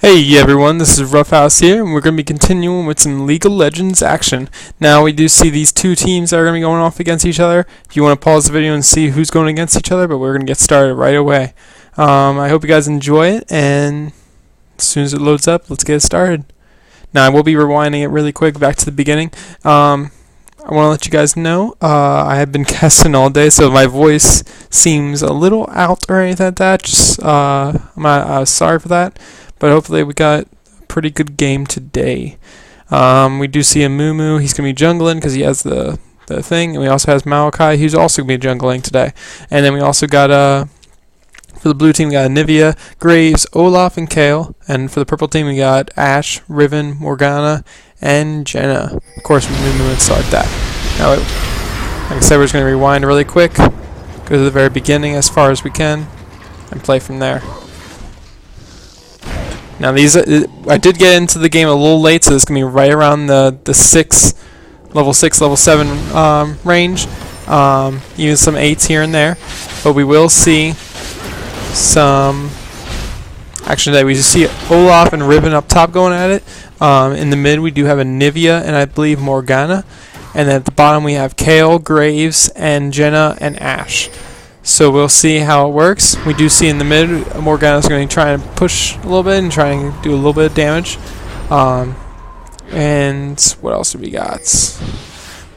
Hey everyone, this is Roughhouse here, and we're going to be continuing with some League of Legends action. Now we do see these two teams that are going to be going off against each other. If you want to pause the video and see who's going against each other, but we're going to get started right away. I hope you guys enjoy it, and as soon as it loads up, let's get started. Now I will be rewinding it really quick back to the beginning. I want to let you guys know, I have been casting all day, so my voice seems a little out or anything like that. Just, I'm sorry for that. But hopefully we got a pretty good game today. We do see a Mumu. He's going to be jungling because he has the thing. And we also have Maokai. He's also going to be jungling today. And then we also got, for the blue team, we got Nivea, Graves, Olaf, and Kale. And for the purple team, we got Ashe, Riven, Morgana, and Jenna. Of course, Mumu and start that. Now, like I said, we're just going to rewind really quick. Go to the very beginning as far as we can. And play from there. Now these, I did get into the game a little late, so this is going to be right around the level 6, level 7 range. Even some 8s here and there. But we will see some action today. We just see Olaf and Riven up top going at it. In the mid we do have a Nivea and I believe Morgana. And then at the bottom we have Kale, Graves, and Jenna and Ashe. So we'll see how it works. We do see in the mid, Morgana's going to try and push a little bit and try and do a little bit of damage. And what else do we got?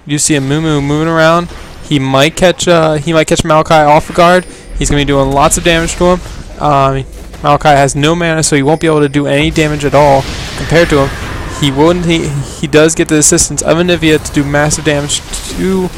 We do see a Mumu moving around. He might catch Maokai off guard. He's going to be doing lots of damage to him. Maokai has no mana, so he won't be able to do any damage at all compared to him. He does get the assistance of a Nivea to do massive damage to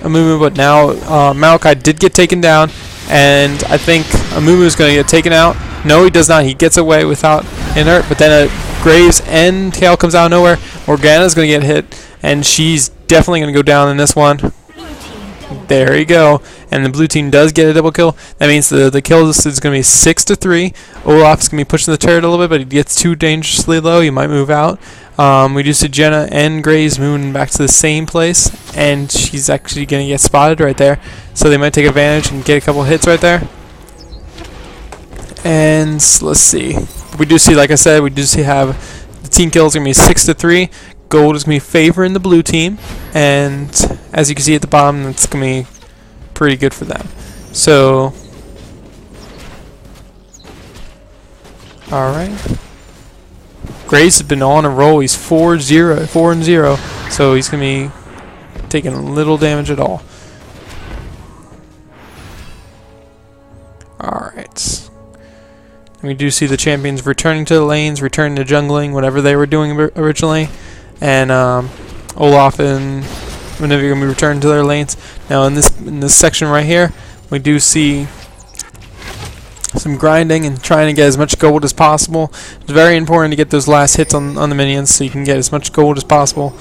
Mumu, but now Maokai did get taken down, and I think Mumu is going to get taken out. No, he does not. He gets away without inert, but then Graves and Kale comes out of nowhere. Morgana is going to get hit, and she's definitely going to go down in this one. There you go. And the blue team does get a double kill. That means the kill is going to be 6-3. Olaf's going to be pushing the turret a little bit, but he gets too dangerously low. He might move out. We do see Jenna and Graves moving back to the same place, and she's actually going to get spotted right there. So they might take advantage and get a couple hits right there. And let's see. We do see, like I said, have the team kills going to be 6-3. Gold is going to be favoring the blue team, and as you can see at the bottom, it's going to be pretty good for them. So, alright. Grace has been on a roll. He's 4-0, so he's going to be taking a little damage at all. Alright. We do see the champions returning to the lanes, returning to jungling, whatever they were doing originally. And Olaf and Nivea are going to be returning to their lanes. Now in this section right here, we do see some grinding and trying to get as much gold as possible. It's very important to get those last hits on the minions so you can get as much gold as possible.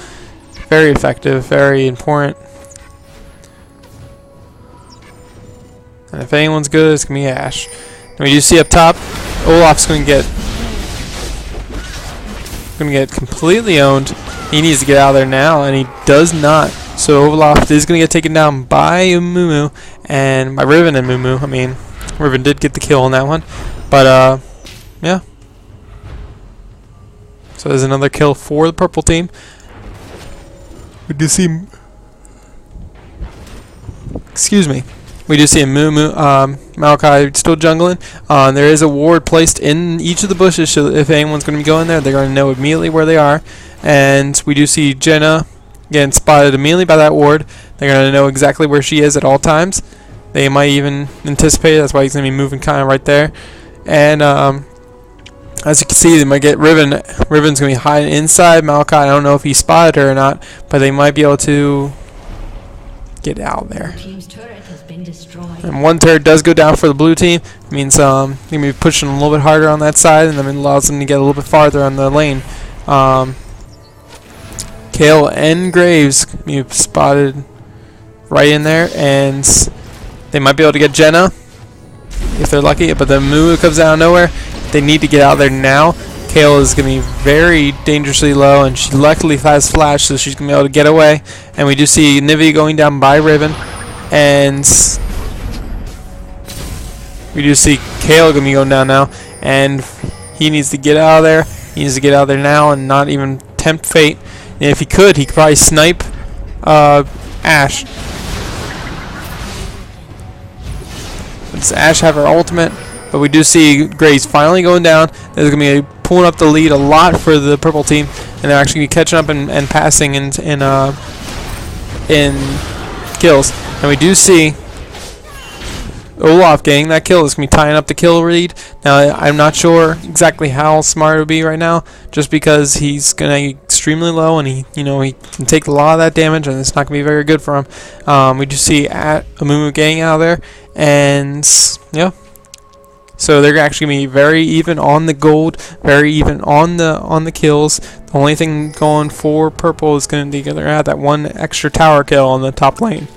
Very effective, very important. And if anyone's good, it's going to be Ashe. And we do see up top, Olaf's going to get completely owned. He needs to get out of there now, and he does not. So Olaf is going to get taken down by Mumu and by Riven and Mumu. I mean, Riven did get the kill on that one, but yeah. So there's another kill for the purple team. We do see, we do see a Mumu, Maokai still jungling. There is a ward placed in each of the bushes, so if anyone's going to be going there, they're going to know immediately where they are. And we do see Jenna getting spotted immediately by that ward. They're going to know exactly where she is at all times. They might even anticipate. That's why he's going to be moving kind of right there. And as you can see, they might get Riven. Riven's going to be hiding inside Maokai. I don't know if he spotted her or not, but they might be able to get out there. And one turret does go down for the blue team. It means they're going to be pushing a little bit harder on that side, and then it allows them to get a little bit farther on the lane. Kale and Graves be spotted right in there, and they might be able to get Jenna if they're lucky, but the Mumu comes out of nowhere. They need to get out there now. Kale is going to be very dangerously low, and she luckily has flash, so she's going to be able to get away. And we do see Nivea going down by Riven, and we do see Kale going to be going down now, and He needs to get out of there. He needs to get out of there now and not even tempt fate. And if he could probably snipe Ashe. Does Ashe have her ultimate? But we do see Grace finally going down. There's going to be pulling up the lead a lot for the purple team, and they're actually going to be catching up and passing in kills. And we do see Olaf getting that kill. Is going to be tying up the kill lead. Now I'm not sure exactly how smart it would be right now, just because he's going to be extremely low, and he can take a lot of that damage, and it's not going to be very good for him. We do see Amumu getting out of there, and yeah. So they're actually going to be very even on the gold, very even on the kills. The only thing going for purple is going to be they're going to have that one extra tower kill on the top lane.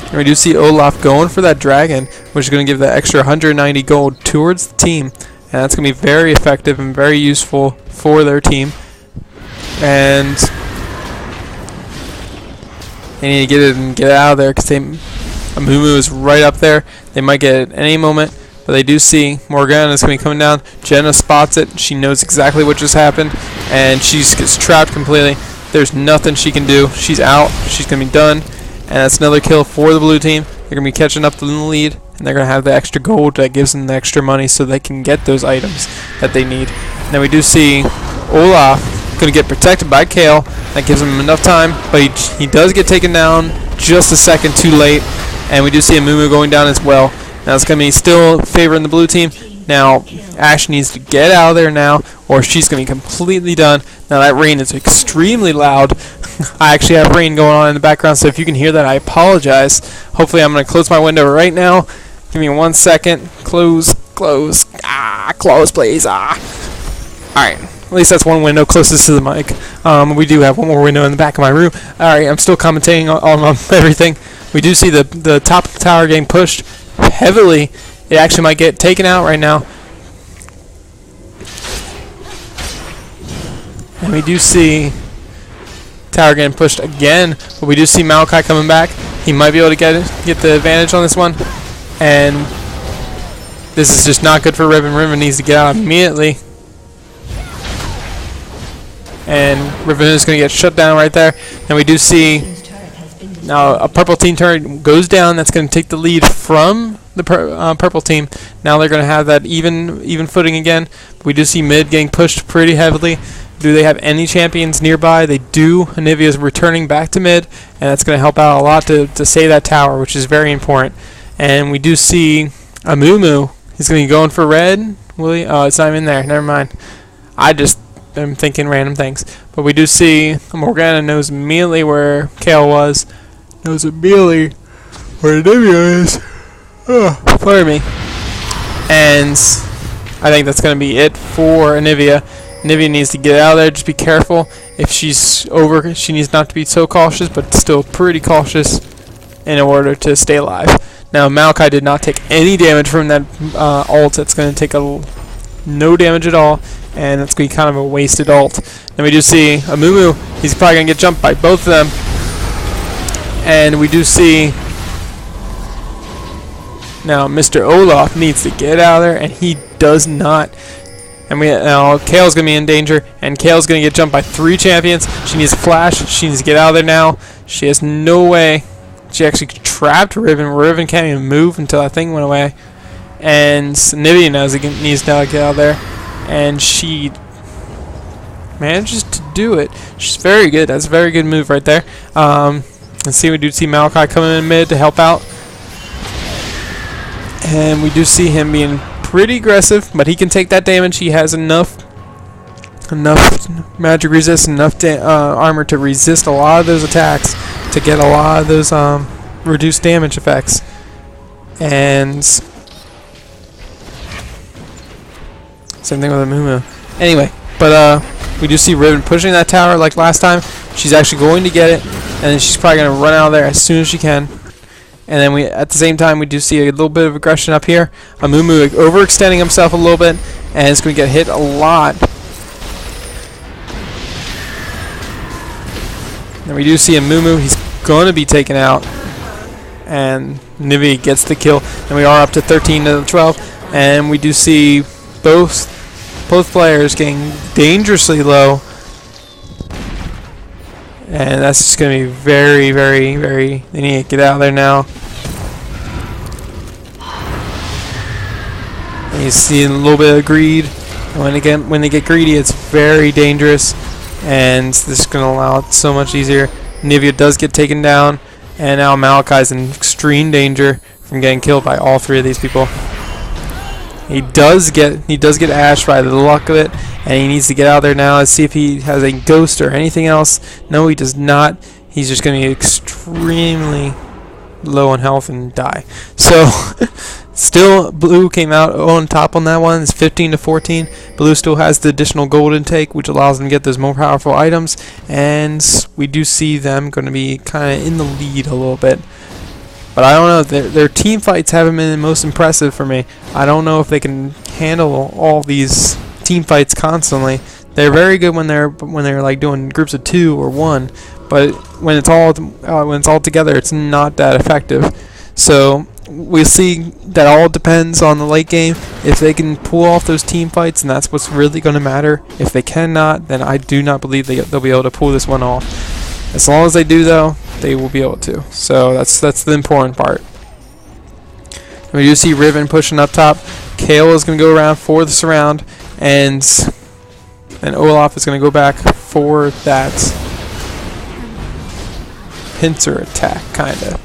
And we do see Olaf going for that dragon, which is going to give that extra 190 gold towards the team. And that's going to be very effective and very useful for their team. And they need to get it and get out of there because Amumu is right up there. They might get it at any moment, but they do see Morgana is going to be coming down. Jenna spots it. She knows exactly what just happened, and she gets trapped completely. There's nothing she can do. She's out. She's going to be done, and that's another kill for the blue team. They're going to be catching up in the lead, and they're going to have the extra gold that gives them the extra money so they can get those items that they need. Now we do see Olaf going to get protected by Kale. That gives him enough time, but he does get taken down just a second too late. And we do see Amumu going down as well. Now it's going to be still favoring the blue team. Now Ashe needs to get out of there now, or she's going to be completely done. Now that rain is extremely loud. I actually have rain going on in the background, so if you can hear that, I apologize. Hopefully I'm going to close my window right now. Give me 1 second. Close. Close, please. Alright. At least that's one window closest to the mic. We do have one more window in the back of my room. Alright, I'm still commentating on everything. We do see the top of the tower getting pushed heavily. It actually might get taken out right now. And we do see tower getting pushed again. But we do see Maokai coming back. He might be able to get the advantage on this one. And this is just not good for Riven. Riven needs to get out immediately. And Riven is going to get shut down right there. And we do see now a purple team turret goes down. That's going to take the lead from the purple team. Now they're going to have that even footing again. We do see mid getting pushed pretty heavily. Do they have any champions nearby? They do. Anivia is returning back to mid, and that's going to help out a lot to save that tower, which is very important. And we do see Amumu. He's going to be going for red. Will he? Oh, it's not even there. Never mind. I'm thinking random things. But we do see Morgana knows immediately where Kale was. Knows immediately where Anivia is. Pardon me. And I think that's going to be it for Anivia. Anivia needs to get out of there. Just be careful. If she's over, she needs not to be so cautious, but still pretty cautious in order to stay alive. Now, Maokai did not take any damage from that ult. That's going to take no damage at all, and that's going to be kind of a wasted ult. And we do see Amumu. He's probably going to get jumped by both of them. And we do see now Mr. Olaf needs to get out of there, and he does not. And now Kale's going to be in danger, and Kale's going to get jumped by 3 champions. She needs to flash. She needs to get out of there now. She has no way. She actually trapped Riven. Riven can't even move until that thing went away. And Nivea needs to get out of there. And she manages to do it. She's very good. That's a very good move right there. Let's see, we do see Maokai coming in mid to help out. And we do see him being pretty aggressive, but he can take that damage. He has enough magic resist, enough armor to resist a lot of those attacks, to get a lot of those reduced damage effects. And same thing with Amumu. Anyway, but we do see Riven pushing that tower like last time. She's actually going to get it, and then she's probably going to run out of there as soon as she can. And then at the same time, we do see a little bit of aggression up here. Amumu overextending himself a little bit, and it's going to get hit a lot. And we do see Amumu. He's going to be taken out. And Nivea gets the kill, and we are up to 13 to 12. And we do see both players getting dangerously low. And that's just going to be very, very, very... They need to get out of there now. And you see a little bit of greed. And when they get greedy, it's very dangerous. And this is going to allow it so much easier. Nivea does get taken down. And now Malachi's in extreme danger from getting killed by all three of these people. He does get ashed by the luck of it, and he needs to get out there now. Let's see if he has a ghost or anything else. No, he does not. He's just going to be extremely low on health and die. So, still, Blue came out on top on that one. It's 15 to 14. Blue still has the additional gold intake, which allows them to get those more powerful items, and we do see them going to be kind of in the lead a little bit. But I don't know, their team fights haven't been the most impressive for me. I don't know if they can handle all these team fights constantly. They're very good when they're like doing groups of 2 or 1, but when it's all together, it's not that effective. So we'll see. That all depends on the late game. If they can pull off those team fights, and that's what's really going to matter. If they cannot, then I do not believe they'll be able to pull this one off. As long as they do, though, they will be able to. So that's the important part. We do see Riven pushing up top. Kale is going to go around for the surround, and Olaf is going to go back for that pincer attack, kind of.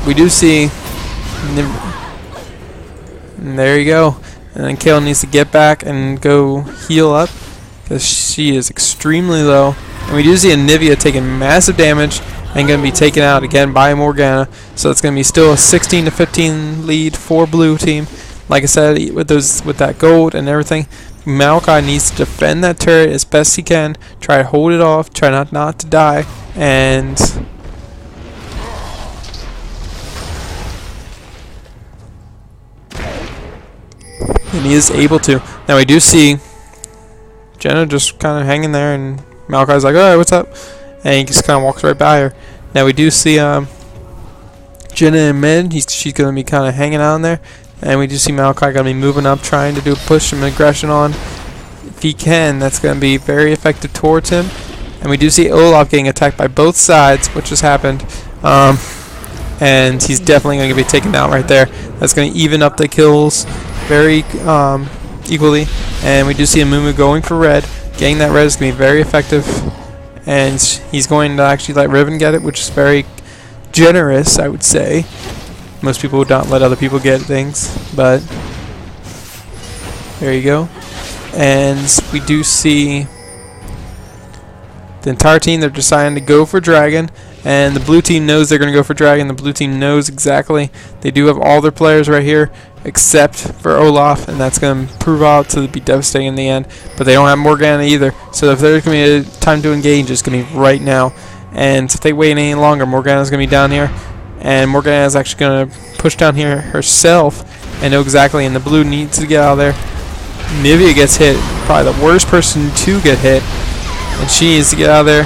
We do see, and there you go. And then Kale needs to get back and go heal up, because she is extremely low. And we do see a Nivea taking massive damage and going to be taken out again by Morgana. So it's going to be still a 16 to 15 lead for Blue team. Like I said, with that gold and everything, Malachi needs to defend that turret as best he can. Try to hold it off. Try not to die. And he is able to. Now we do see Jenna just kind of hanging there, and Malachi's like, "Alright, what's up?" And he just kind of walks right by her. Now we do see Jenna in mid. She's going to be kind of hanging out in there. And we do see Malachi going to be moving up, trying to do push some aggression on. If he can, that's going to be very effective towards him. And we do see Olaf getting attacked by both sides, which has happened. And he's definitely going to be taken down right there. That's going to even up the kills very equally. And we do see a Mumu going for red. Getting that red is going to be very effective. And he's going to actually let Riven get it, which is very generous, I would say. Most people would not let other people get things, but there you go. And we do see the entire team, they're deciding to go for Dragon, and the blue team knows they're going to go for Dragon. The blue team knows exactly. They do have all their players right here except for Olaf, and that's going to prove out to be devastating in the end. But they don't have Morgana either, so if there's going to be a time to engage, it's going to be right now. And if they wait any longer, Morgana's going to be down here. And Morgana is actually going to push down here herself and know exactly, and the blue needs to get out of there. Nivea gets hit, probably the worst person to get hit, and she needs to get out of there.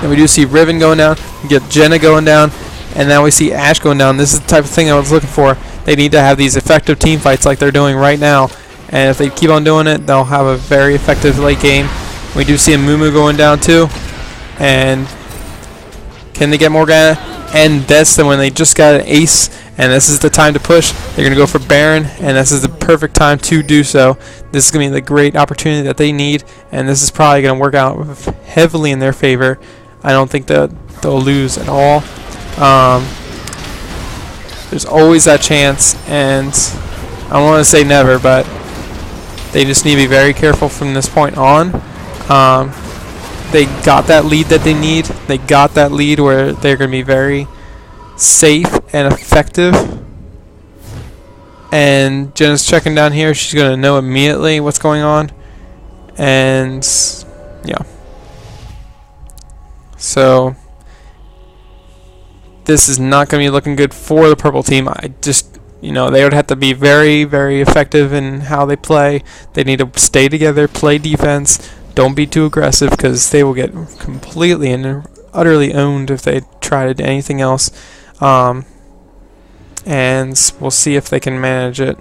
And we do see Riven going down, we get Jenna going down, and now we see Ashe going down. This is the type of thing I was looking for. They need to have these effective team fights like they're doing right now, and if they keep on doing it, they'll have a very effective late game. We do see a Mumu going down too, and can they get Morgana? And that's the when they just got an ace, and this is the time to push. They're going to go for Baron, and this is the perfect time to do so. This is going to be the great opportunity that they need, and this is probably going to work out heavily in their favor. I don't think that they'll lose at all. There's always that chance, and I don't want to say never, but they just need to be very careful from this point on. They got that lead that they need. They got that lead where they're going to be very safe and effective. And Jenna's checking down here. She's going to know immediately what's going on. And yeah. So this is not going to be looking good for the purple team. I just, they would have to be very, very effective in how they play. They need to stay together, play defense. Don't be too aggressive, because they will get completely utterly owned if they try to do anything else. And we'll see if they can manage it.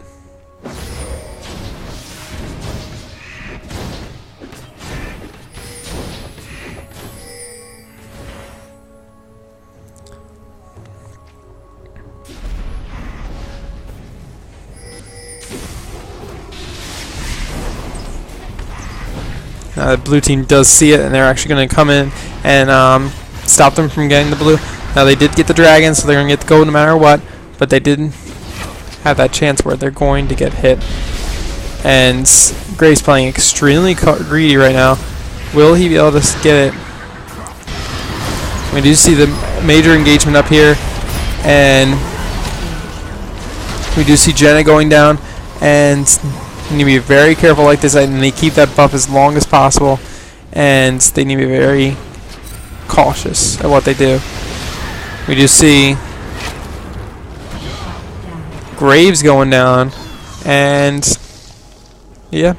The blue team does see it, and they're actually going to come in and stop them from getting the blue. Now they did get the dragon, so they're going to get the gold no matter what, but they didn't have that chance where they're going to get hit. And Gray's playing extremely greedy right now. Will he be able to get it? We do see the major engagement up here, and we do see Jenna going down, and you need to be very careful like this, and they keep that buff as long as possible, and they need to be very cautious at what they do. We do see Graves going down, and yeah.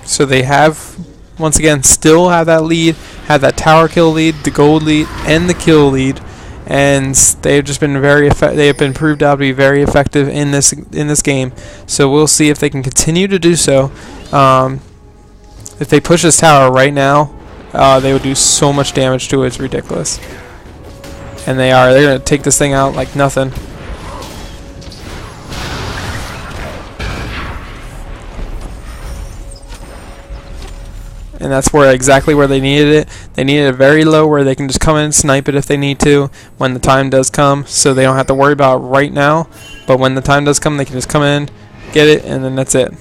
So they have, once again, still have that lead, have that tower kill lead, the gold lead, and the kill lead. And they've just been they have been proved out to be very effective in this game. So we'll see if they can continue to do so. If they push this tower right now, they would do so much damage to it. It's ridiculous. And they're going to take this thing out like nothing. And that's exactly where they needed it. They needed it very low where they can just come in and snipe it if they need to when the time does come, so they don't have to worry about it right now. But when the time does come, they can just come in, get it, and then that's it.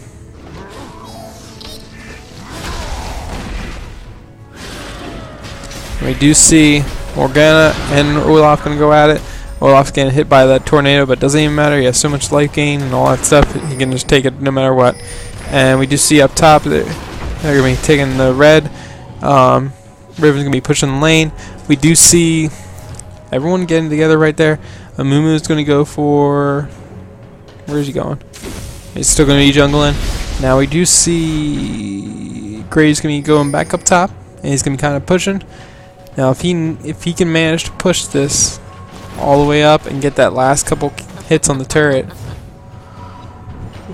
We do see Morgana and Olaf going to go at it. Olaf's getting hit by that tornado, but it doesn't even matter. He has so much life gain and all that stuff. He can just take it no matter what. And we do see up top there, they're going to be taking the red. Riven's going to be pushing the lane. We do see everyone getting together right there. Amumu's going to go for... Where is he going? He's still going to be jungling. Now we do see Gray's going to be going back up top, and he's going to be kind of pushing. Now if he can manage to push this all the way up and get that last couple hits on the turret,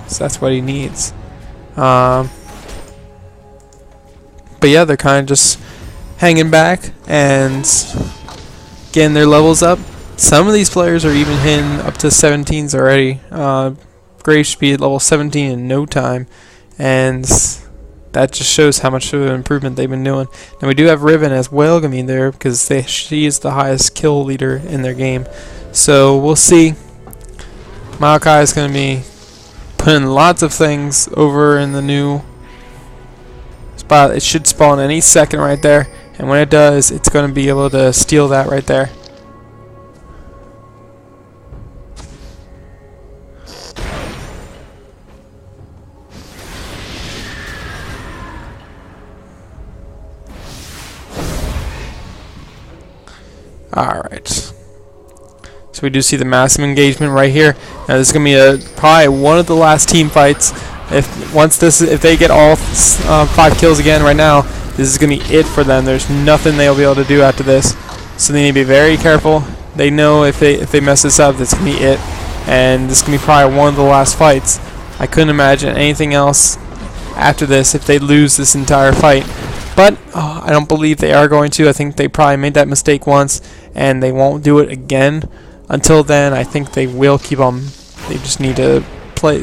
so that's what he needs. But yeah, they're kind of just hanging back and getting their levels up. Some of these players are even hitting up to 17s already. Gray should be at level 17 in no time, and that just shows how much of an improvement they've been doing. Now we do have Riven as well going to be there because she is the highest kill leader in their game. So we'll see. Maokai is going to be putting lots of things over in the new spot. It should spawn any second right there, and when it does, it's going to be able to steal that right there. Alright, so we do see the massive engagement right here. Now this is going to be probably one of the last team fights. If they get all 5 kills again right now, this is going to be it for them. There's nothing they'll be able to do after this. So they need to be very careful. They know if they mess this up, that's going to be it. And this is going to be probably one of the last fights. I couldn't imagine anything else after this if they lose this entire fight. But I don't believe they are going to. I think they probably made that mistake once, and they won't do it again. Until then, I think they will keep on. They just need to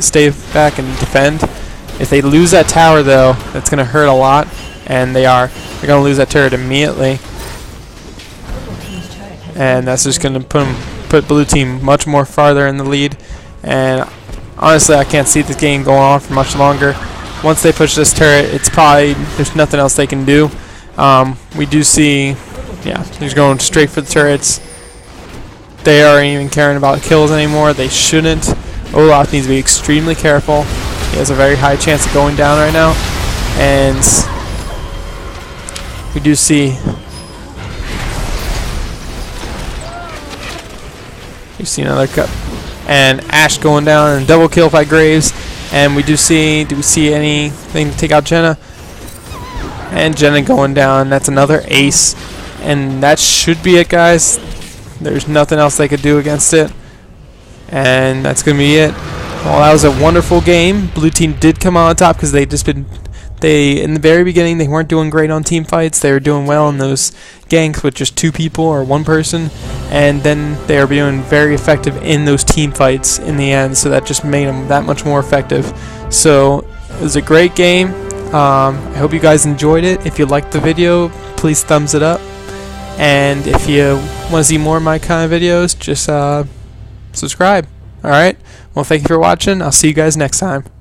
stay back and defend. If they lose that tower, though, that's going to hurt a lot, and they're going to lose that turret immediately. And that's just going to put blue team much more farther in the lead. And honestly, I can't see this game going on for much longer. Once they push this turret, there's nothing else they can do. We do see, yeah, they're going straight for the turrets. They aren't even caring about kills anymore. They shouldn't. Olaf needs to be extremely careful. He has a very high chance of going down right now. And we do see, another cut. And Ashe going down and double kill by Graves. And do we see anything to take out Jenna? And Jenna going down. That's another ace. And that should be it, guys. There's nothing else they could do against it. And that's going to be it. Well, that was a wonderful game. Blue team did come out on top because in the very beginning, they weren't doing great on team fights. They were doing well in those ganks with just 2 people or 1 person. And then they were being very effective in those team fights in the end. So that just made them that much more effective. So it was a great game. I hope you guys enjoyed it. If you liked the video, please thumbs it up. And if you want to see more of my kind of videos, just subscribe. Alright? Well, thank you for watching. I'll see you guys next time.